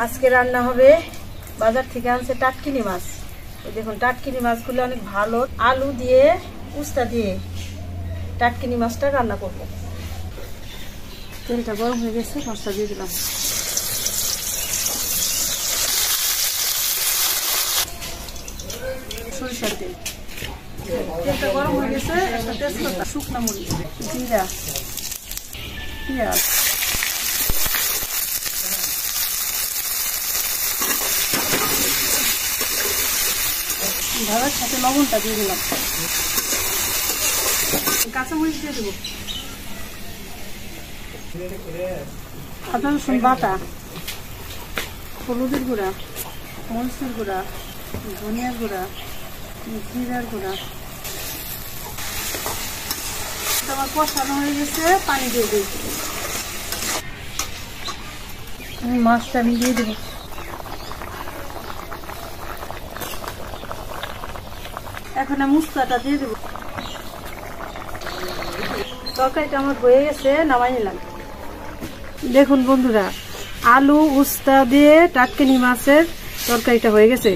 আজকে রান্না হবে বাজার থেকে আনছে টাটকিনি মাছ। এই দেখুন টাটকিনি মাছগুলো অনেক ভালো, আলু দিয়ে উস্তা দিয়ে টাটকিনি মাছটা রান্না করব। তেলটা গরম হয়ে গেছে, মাছটা দিয়ে দিলাম। সরিষার তেল, তেলটা গরম হয়ে গেছে। একটা তেজপাতা, শুকনা মরিচ, জিরা, পেঁয়াজ, ভাজার সাথে লবণটা দিয়ে দিলাম। কাঁচামরিচ দিয়ে দেবো, আদা রসুন বাটা, হলুদের গুঁড়া, মরিচের গুঁড়া, ধনিয়ার গুঁড়া, জিরার গুঁড়া। আমার কষানো হয়ে গেছে, পানি দিয়ে দিই। মাছটা আমি দিয়ে দেবো। এখন আমি উস্তাটা দিয়ে দেবো। তরকারিটা আমার হয়ে গেছে, নামাই নিলাম। দেখুন বন্ধুরা, আলু উস্তা দিয়ে টাটকিনি মাছের তরকারিটা হয়ে গেছে।